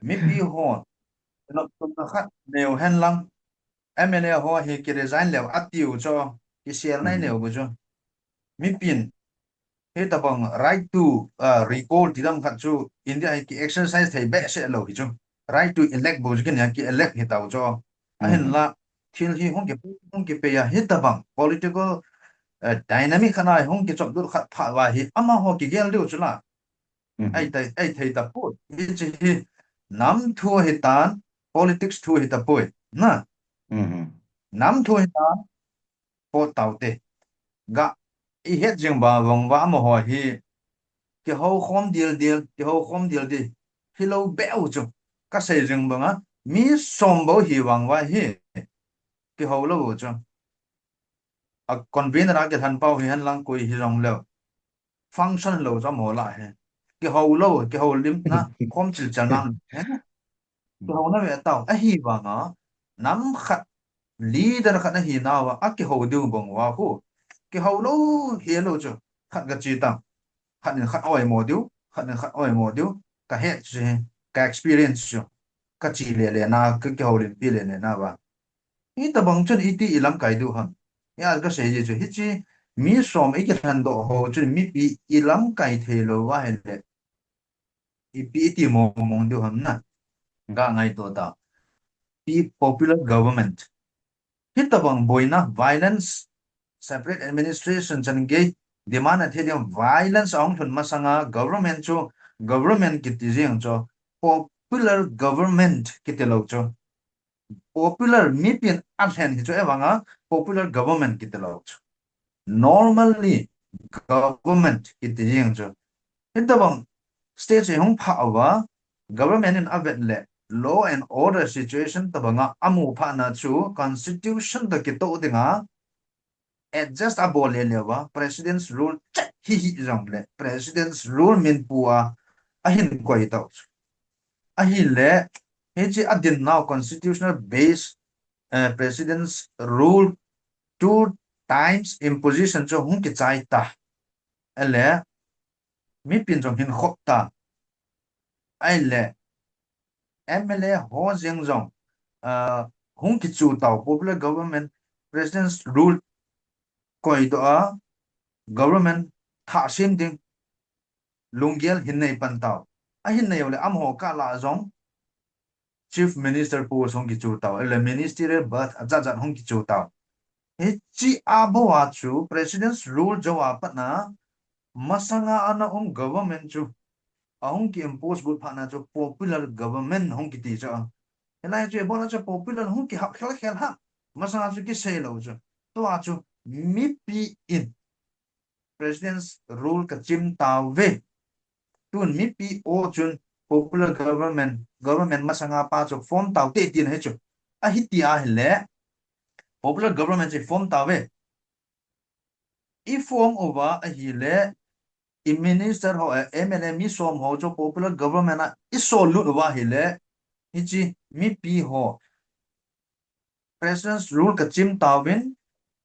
mi pi ho nó nó khác đều hen lăng MLA ho hi cái design lệ ắt tiêu cho cái xe này đều bữa cho mi pin hết tập bằng right to recall thì đâm khát chu India cái exercise thầy bé sẽ lâu hi chu right to elect bữa cái này cái elect hi tao cho anh là thiên hi không cái bây giờ hết tập bằng political dynamic khana hong ki chok dur khat pha wa hi ama ho ki gel du chula ai thei ta po hi chi nam thu hi tan politics thu hi ta po na nam thu hi tan po tau te ga I het jing ba wang wa ma ho hi ki ho khom dil di hi lo be u chu ka sei jing ba nga mi som bo hi wang wa hi ki ho lo chu a convener a ke than pau hi han lang koi hi rong lo function lo cho mò lại cái hậu lâu cái hậu lim na không chỉ cho nam cái hậu nó về tàu ấy hi vào nó nắm khát leader khát nó hi nào và cái hậu điều bằng vào khu cái hậu lâu hi lâu cho khát cái gì tao khát khát oi mò điếu cái hết cái experience cho cái chỉ lệ na cái hậu lim pi lệ na và ít tao bằng chân ít đi làm cái điều hả ya cái gì chứ hết chi mi som ấy cái thằng độ hồ chứ mi bị ilam cái thế lo wa hele bị ti mong điều hầm na ga ngay to ta be popular government hit the bang boina violence separate administration chan ge demand a thediam violence ong thun masanga government kitizing cho popular government kitelo cho popular mipin athen hi cho evanga popular government kitelo cho normally government kitizing cho hit the bang state hong power government in avet law and order situation tabanga amu pha na chu constitution the kito dinga adjust a bol lewa president's rule hi jong le president's rule min puwa ahin ko ito ahile heji adin now constitutional base president's rule 2 times imposition cho hung ki chai ta ele mi pin jong hin khop ta ai MLA ho jeng jong hung ki chu tau popular government president's rule koi do a government tha sim ding lungial hin nei pan tau a hin nei ole am ho ka la jong chief minister post hung ki chu tau ele ministerial birth aja jan hung ki chu tau he chi a bo wa chu president's rule jo wa pa na masanga ana government chu ahung ki impose bu pha na chu popular government hung ki ti cha hiện chuyện bọn nó cho popular không kỳ học khéo ha mà sao cho cái xe lâu chứ tôi cho mipi in president's rule cái chim tàu về tuần mipi ô chun popular government mà sang apa cho form tàu tệ tiền hết chứ à hít tia hele popular government chỉ form tàu về if form over a hele minister ho MLA mi som ho cho popular government à iso lut over hele hichi mipi ho president's rule ka chim tawin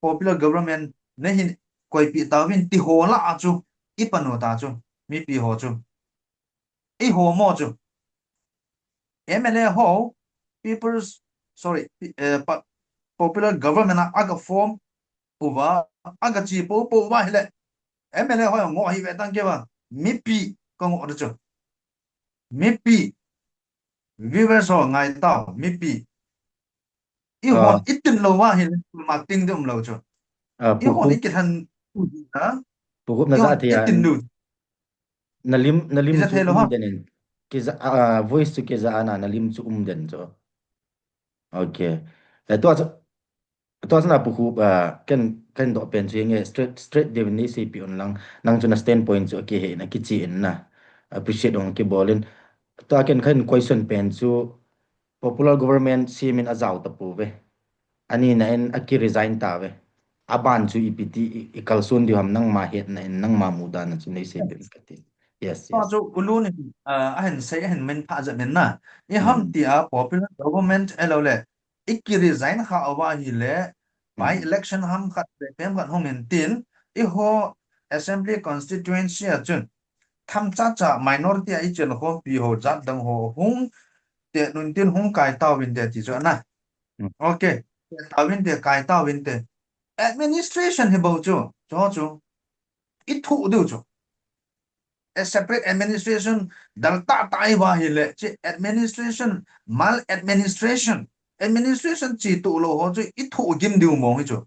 popular government ne hin koi pi tawin ti ho la chu ipano ta chu mi pi ho chu e ho mo chu MLA ho people's sorry popular government aga form over aga chi po ba hele MLA ho ngo hi ve tang ke ba mi pi ko ngo de chu mi pi viewers ho ngai tao mi pi i hon itin lo wa hele marketing dum lo chu i hon ikit han ha Pukul na za tia itin nu nalim Isa chu thelo ha denin kiza voice chu kiza ana nalim chu den cho okay to na pukul kan do pen chu nge straight devin si pi on lang nang chu na standpoint chu ke he na kichi in na appreciate on ke bolin to kan question pen chu popular government simin azaw ta pu ve ani na en aki resign ta ve aban chu ipiti ikalsun di ham nang ma het na en nang ma muda na chu nei se bem kati yes cho ulun ahen say ahen men pha ja men na e Mm. ham ti a popular government elole ikki resign kha awa hi le by election ham khat be pem kan hom en tin e ho assembly constituency a chun tham cha minority a chen ho pi ho jat dang ho hung te nun tin hung kai taw win de ti cho na Mm. okay taw win de kai taw win de administration he bo chu it thu du chu a separate administration dalta tai wa hile chi administration mal administration chi tu lo ho chu I thu gim diu mo hi chu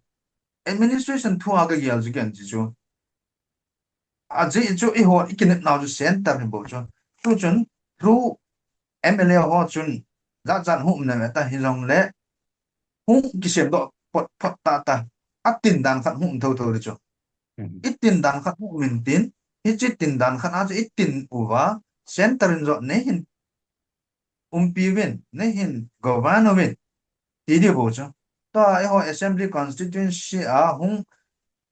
administration thu aga yal ji gan ji chu a ji chu I ho ikin now ju center ni bo chu tu chun through MLA ho chun za zan hum na ta hi long le hum ki sem do pot ta atin dan khat hum tho tho chu itin dan khat hum min tin tin dan khat a itin uwa center in zo ne hin piwin ne hin government ti di bo cho ta e ho assembly constituency a hung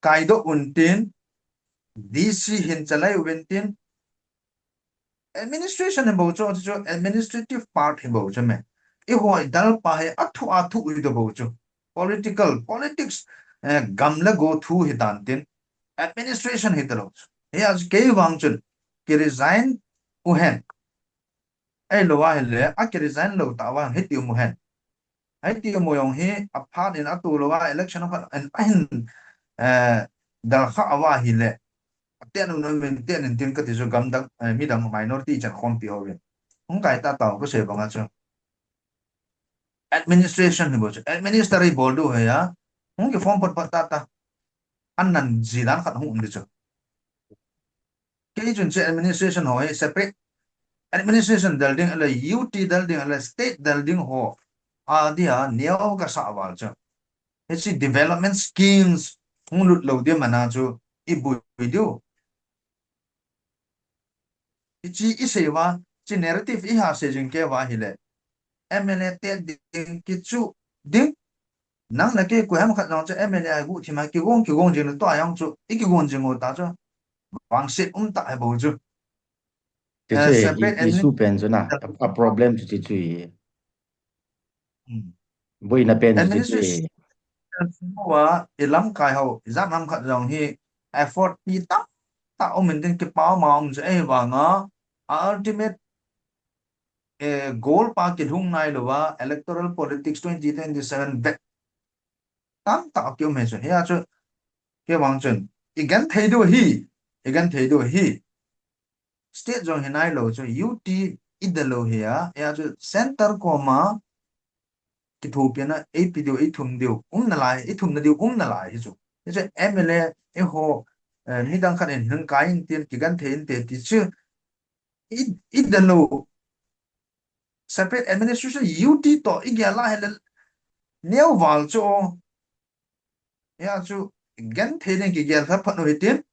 kaido untin DC hin chalai ubentin administration hin bo cho administrative part hin bo cho me e ho dal pa he athu u do bo cho politics gamla go thu hitan tin administration hitalo he as ke wang chun ke resign uhen ai lo wa hele a ke resign lo ta wa he ti mu hen ai ti mo yong he a part in atu lo wa election of an ahin dal kha awa hi le ten no men ten tin ka ti so gam dang mi dang minority chan khom pi ho hung kai ta ta ko se banga chu administration ni bo administrative bol do he ya hung ke form pot patata annan zilan khat hung ndi cho ke jun che administration ho he separate administration building ala UT building ala state building ho dia neo ka sa wal cho it's development schemes hung lut lo dia mana chu ibu video ichi isewa chi narrative I ha se jin ke wa hi le MLA te ding ki chu ding nang la ke ko ham khat nong cho MLA gu thi ma ki gong jing to yang chu I ki gong jing o ta cho wang se ta hai bo chu Thì chứ separate isu pen cho na a problem cho chứ bui na pen cho chứ administration wa ilam kai ho zam nam khat jong hi effort ni ta ta o min tin ki pa ma om se wa nga ultimate goal pa ki hung nai lo wa electoral politics 2027 back tam ta kyo me chen ya chu ke wang chen igan thei do hi state jong hinai lo chu UT idalo hi ya chu center ko ma ki thu pia na a thum dio na lai thum na dio na lai chu je MLA ho mi dang khan en hang kai in tin ki gan thein te ti chu idalo separate administration UT to igya la hel neo wal chu ya chu gan thein ki gya tha phan ho tin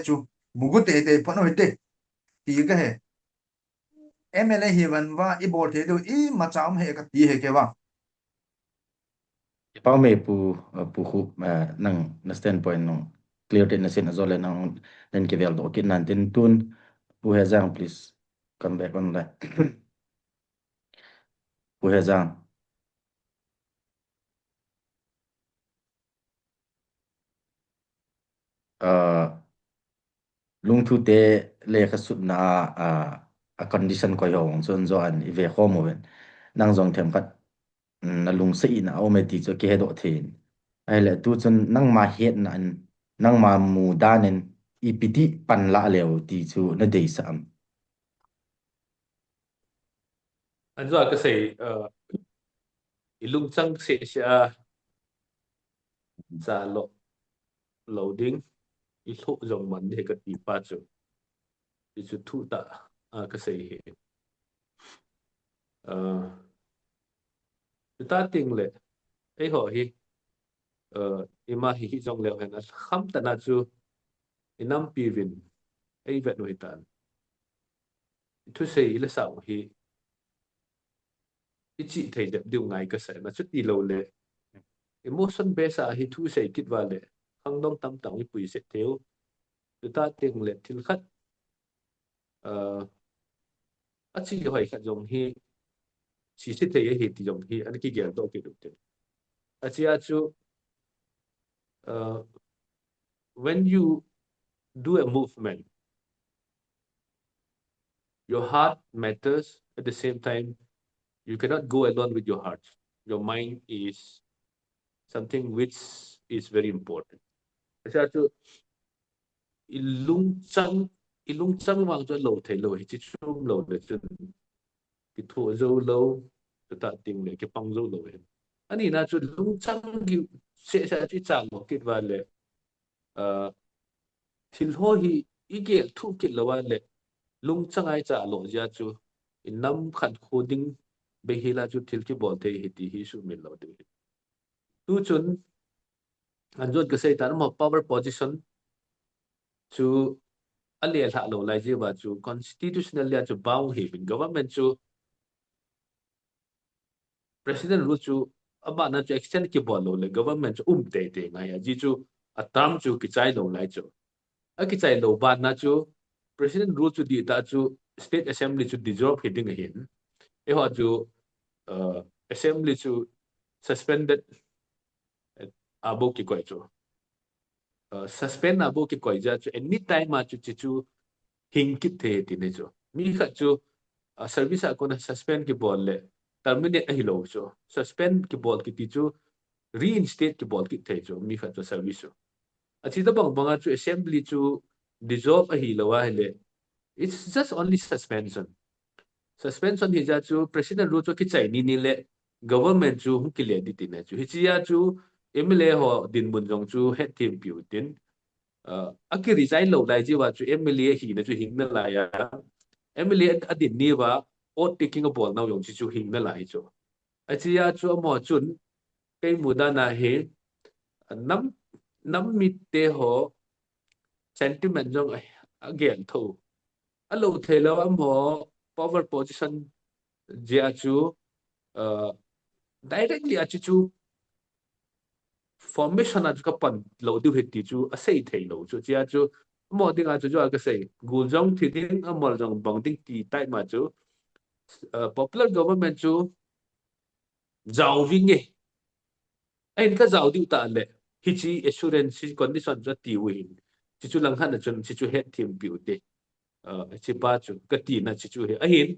chu mugu te phan ho te ti ga he MLA hi wan wa I bol the do I ma cham he ka ti he ke wa bao mê pu khu nang na standpoint nong clear te na sen azole nang nen ke vel do kit nan tin tun pu he jang please come back on that pu he jang lungthu te le ka sut na a condition ko yong chon zo an I ve kho mo ven nang jong them khat na lung sei na o me ti cho ke do thin ai le tu chon nang ma het na an nang ma mu da nen ipiti pan la leo ti chu na dei sam anh rồi cái say ilung chang se sia sa loading I thu dòng mình để cái đi pa chu I chu thu ta cái say hi ta ting le ai ho hi ima hi dòng leo hen kham ta na chu inam pi vin ai vet noi tan thu say le sao hi ichi thei de diu ngai ka sai na chu ti lo le emotion base hi thu say kit wa le hang dong tam tang I pui se teu ta ting le thil khat achi hoi khat dòng hi chỉ thích thấy hiện thì dòng thì anh kia kiểu đó kiểu được achi achu when you do a movement your heart matters at the same time you cannot go alone with your heart your mind is something which is very important achi achu ilung chang wang cho lo thei lo hi chi chum lo le chun ki thu zo lo ta ting le ki pang zo lo he ani na chu lung chang gi se sa chi chang mo kit wa le thil ho hi igel thu kit lo wa le lung chang ai cha lo ja chu in nam khat coding be hi la chu thil ki bol the hi ti hi su min lo de tu chun an jot ka sei tar mo power position chu ali tha lo lai ji wa chu constitutional ya chu baung hi bin government chu president ru chu aba na chu extend ki bol lo le government chu te ngai ya ji chu atam chu ki chai lo lai chu a ki chai lo ba na chu president ru chu di ta chu state assembly chu dissolve hitting hin e ho chu assembly chu suspended abo ki koi chu suspend abo ki koi ja chu anytime ma chu chu hing ki the ti ne chu mi kha chu service a ko na suspend ki bol le terminate a hilo chu suspend ki bol ki ti chu reinstate ki bol ki the chu mi kha chu service chu achi da bang bang chu assembly chu dissolve a hilo wa hele it's just only suspension hi ja chu president ru chu ki chai ni le government chu hung ki le di tin chu hi chia chu MLA ho din mun jong chu head team piu tin aki resign lo dai ji wa chu MLA hi na chu hing na la ya MLA adin ni wa o taking a ball now yong chu hing na la hi chu a chia chu mo chun kai muda na he nam nam mit te ho sentiment jong again tho alo thelo am ho power position jia chu directly a chu formation a chu ka pan lo du he ti chu a sei thei lo chu jia chu mo ding a chu jo ka sei gu jong thi ding a mol jong bang ding ti tai ma chu popular government chu giàu ving nge anh ka giàu diu ta le hi chi assurance condition cho ti win chi chu lang han chun chi chu head team piu te chi ba chu ka ti na chi chu he a hin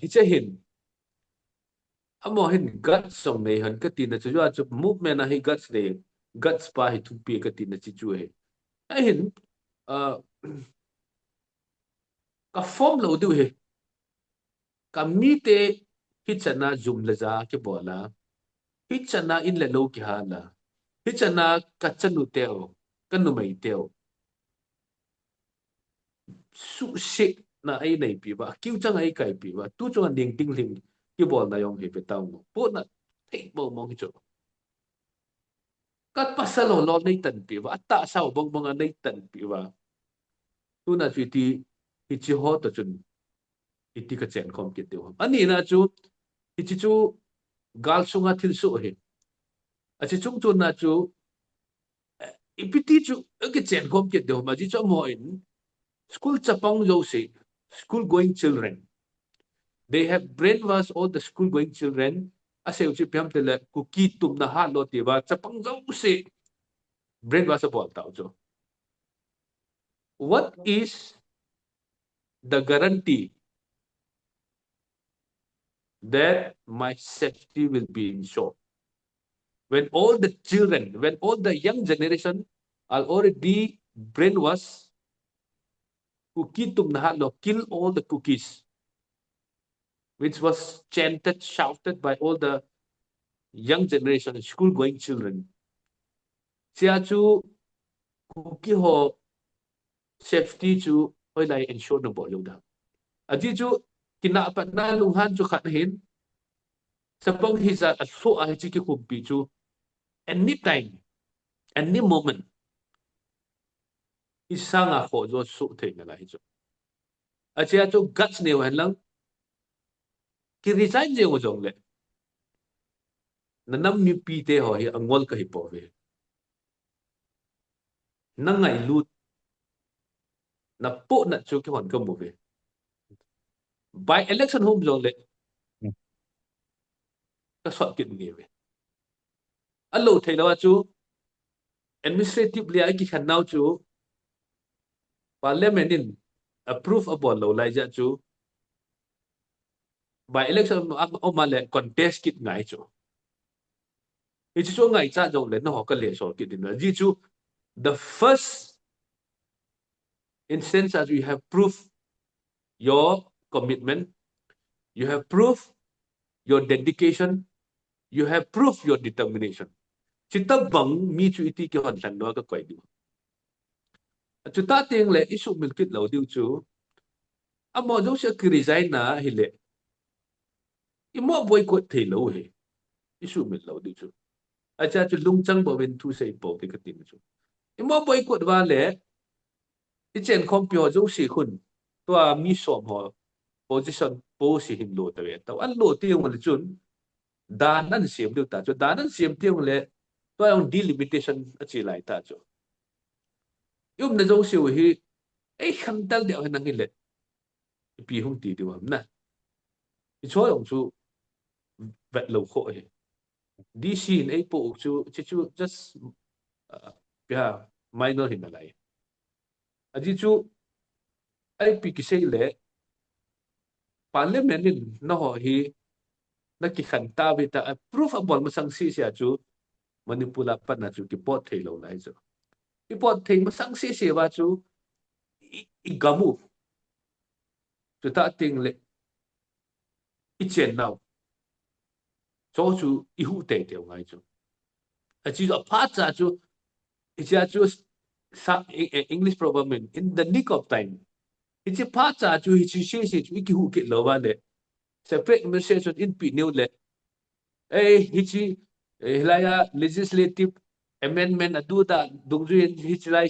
hi che hin amo hin guts song nei han ka ti na chu chu movement na hi guts de guts pa hi thu pi ka ti na chi chu he a hin ka form lo du he ka mi te hi chana zum la za ke bola hi chana in le lo ki hala hi chana ka chanu teo ka nu mai teo su se na ai nei pi ba kiu chang ai kai pi ba tu chang ding ting ling ki bol na yong he pe tao mo po na thei bo mong cho kat pasalo lo nei tan pi ba ta sao bong bong nei tan pi ba tu na chi ti hi chi ho to chun hi ti ka chen khom ki teo ani na chu hi chi chu gal sunga thil su he a chi chung chu na chu ipiti chu ke chen khom ki teo ma ji cho mo in school chapang jo se school going children they have brainwashed all the school going children aseu chi piam tele kuki tum na ha lo ti ba chapang zo se brainwash bol ta jo what is the guarantee that my safety will be ensured when all the children when all the young generation are already brainwashed kuki tum na ha lo kill all the cookies which was chanted shouted by all the young generation school going children chia chu kuki ho safety chu oi lai ensure no bo lo da aji chu kina pa na lung han chu khat hin sabang hi za a so a chi ki khum pi chu anytime any moment isanga kho zo su the na lai chu achia chu guts ne wan lang ki resign je wo jong le na nam ni pi te ho hi angol ka hi po ve na ngai lut na po na chu ki hon ka mu ve by election home jong le ka swat ki nge ve allo thei lawa chu administrative le ai ki khan nau chu parliament in approve abol lo lai ja chu by election o ma le contest kit ngai chu hi chu ngai cha jong le no ho ka le so ki din ji chu the first instance as you have proof your commitment you have proof your dedication you have proof your determination chita bang mi chu iti ki hon san no ka kwai du chu ta teng le isu mil kit lo diu chu amo jo se ki resign na hi le imo boy ko thei lo he isu mil lo diu chu acha chu lung chang bo wen thu sei po ki ka tin chu imo boy ko wa le i chen khom pyo jo si khun to mi som ho position po si hin lo ta we ta an lo ti ngol chun da nan siam diu ta chu da nan siam ti ngol le to ang delimitation a chi lai ta chu yum na jo si hi ai kham dal de han ngi le pi hung ti diu ham na i cho yong chu vet lo kho he di sin ai po chu chi chu just ya minor hin lai aji chu ai pi ki sei le parliament in no ho hi na ki khan ta vi ta proof abol ma sang si sia chu manipula pan na chu ki pot thei lo lai chu ki pot thei ma sang si wa chu i gamu chu ta ting le i chen now cho chú ihu tệ điều ngay chú chỉ có phát ra chú chỉ chú English proverb in the nick of time chỉ phát ra chú chỉ chú ihu kỹ lâu vậy separate administration in pi new le hichi hilaya legislative amendment adu ta dungju hichi lai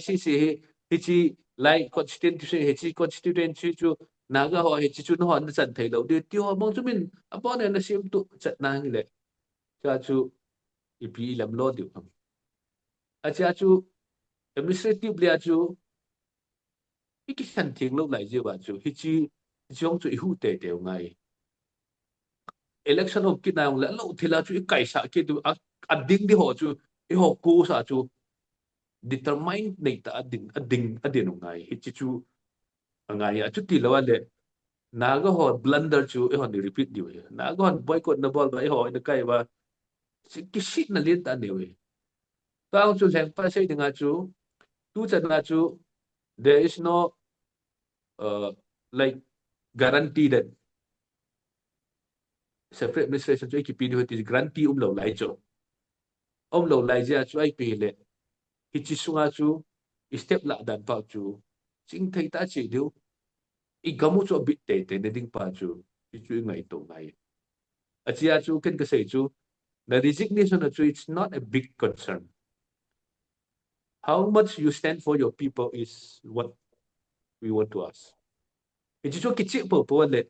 hichi lai constituency chu naga ho hichi chu no na chan thei lo de ti ho mong chu min apon na sim tu chat na ngi le cha chu ipi lam lo di a cha chu administrative le chu iki khan thing lo lai je ba chu hichi jong chu hu te te ngai election of kinang la lo thila chu kai sa ke tu a ding di ho chu i ho ku sa chu determine nei ta adin ngai hichi chu ngai a chu ti lo le naga ho blunder chu e hon repeat di we naga hon boycott na ball ba e ho na kai ba ki shit na lit ta ne we ta chu leng pa sei dinga chu tu chan na chu there is no like guarantee that separate administration chu ki pi ni ti guarantee lo lai chu lo lai ja chu ai pe le hi chi sunga chu step la dan pa chu ching thei ta chi diu i gamu chu bit te ne ding pa chu chu ngai to ngai a chia chu ken ka sei chu the resignation of it's not a big concern. How much you stand for your people is what we want to ask. It's just kecil po le.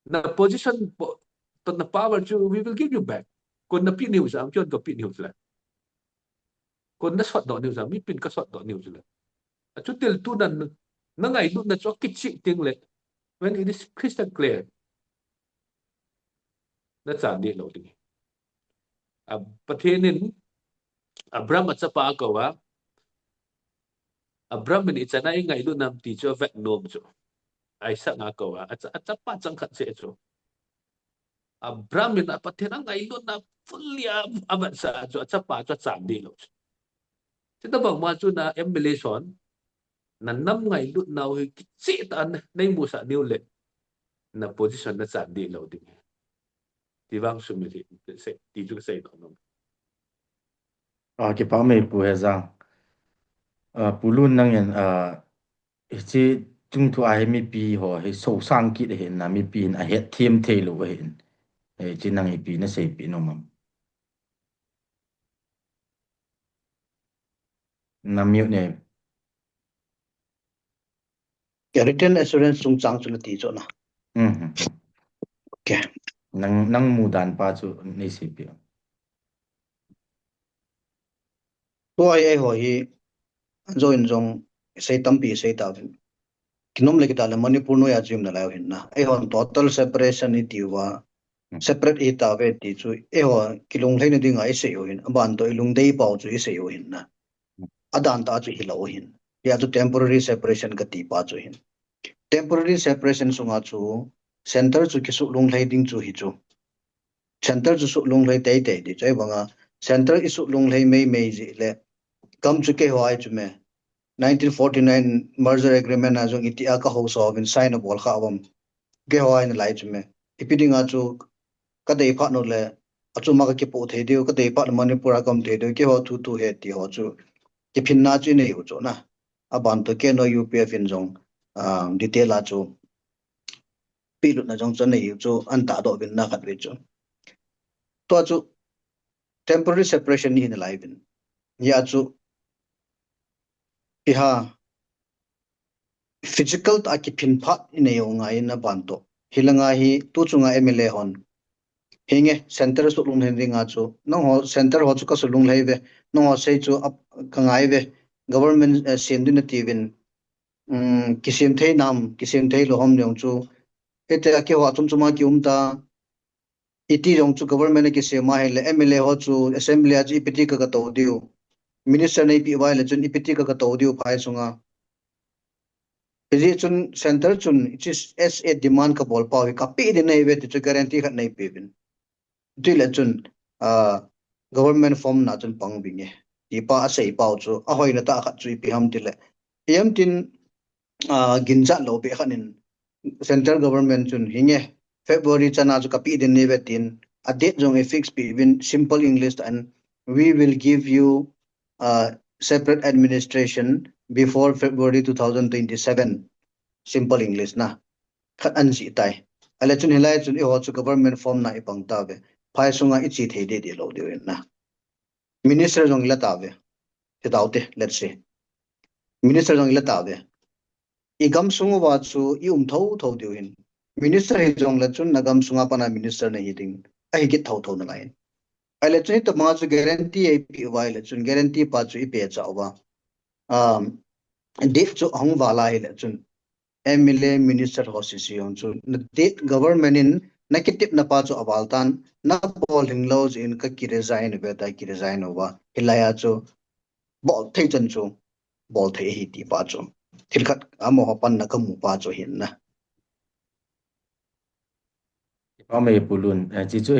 Na position po, na power chu we will give you back. Kung na pin news am, chon ko pin news la. Kung na shot do news am, mi pin ka shot do news la. At chu til tu na ngai du na cho kecil ting le. When it is crystal clear. That's our deal loading. Pathenin Abram at sa pa ako wa. Abram min it's na ngai du nam ti cho vet nom cho. Ay sa nga ko wa at sa pa chang khat se cho. Abram min pathenan ngai du na fully abat sa cho at sa pa cho sam di lo. Kita bang ma chu na emulation na nam ngai du na si tan nei mu sa new le na position na sam di lo ding. Ti bang sumili se ti ju se no. Ke pa me pu he zang pulun nang yan chi chung thu ai mi pi ho he so sang ki de hen na mi pi a het thiam thei lo hen chi nang pi na sei pi no mam na mute ne ke written assurance sung chang chu ti cho na okay nang mu dan pa chu nei sei pi to ai ho hi join jong sei tampi sei ta kinom le kita le Manipur no ya jim na la hin na ai hon total separation ni tiwa separate ita ve ti chu e ho kilong lein ding ai sei ho hin ban to ilung dei pau chu sei ho hin na adan ta chu hilo hin ya chu temporary separation ka ti pa chu hin temporary separation sunga chu center chu ki su lung lei ding chu hi chu center chu su lung lei dei dei di chai banga center isu lung lei mei ji le kam chu ke ho ai chu me 1949 merger agreement na jong itia ka ho so bin sign of kha awam ge ho ai na lai chu me ipidinga chu ka dei pha no le achu ma ka ke po thei deu ka dei pa Manipur akam thei deu ke ho thu he ti ho chu ke phin na chu nei ho chu na aban to ke no UPF in jong detail a chu pilut na jong chen nei chu an ta do bin na khat ve chu to chu temporary separation ni na lai bin ya chu iha physical ta ki phin phat ine yo nga in ban to hilanga hi tu chunga MLA hon hinge center su lung hen ringa chu no ho center ho chu ka su lung lei ve no ho sei chu ka ngai ve government sendin ti win kisim thei nam kisim thei lo hom jong chu ete ke ho chum chuma ki ta iti jong chu government ki se ma hele MLA ho chu assembly a ji piti ka to diu minister nei pi wai le chun ipiti ka to diu phai sunga ri chun center chun it is SA demand ka bol pau ka pe de nei ve chu guarantee khat nei pe bin ti le chun government form na chun pang binge ti pa sei pau chu a hoi na ta khat chu pi ham ti le yam tin ginja lo be khanin central government chun hinge February chana chu ka pi de nei ve tin a date jong a fix pi win simple English and we will give you separate administration before February 2027 simple English na khat an si tai ala chun hilai chun I ho chu government form na ipang ta ve phai sunga I chi thei de lo de na minister jong la ta ve hitaute let's say minister jong la ta ve I gam sunga wa chu I tho de hin minister he jong la chun na gam sunga pana minister na hi ding ai get tho na lai ala chun to ma chu guarantee ai pi wa la chun guarantee pa chu I pe cha wa date chu hong wala hi la chun MLA minister hosisi chu date government in nakitip na pa chu abaltan na polling laws in ka ki resign ve ta ki resign wa hilaya chu bol thei chan chu bol thei hi ti pa chu thilkhat amo pan na kamu pa chu hin na Pau me pulun chi chu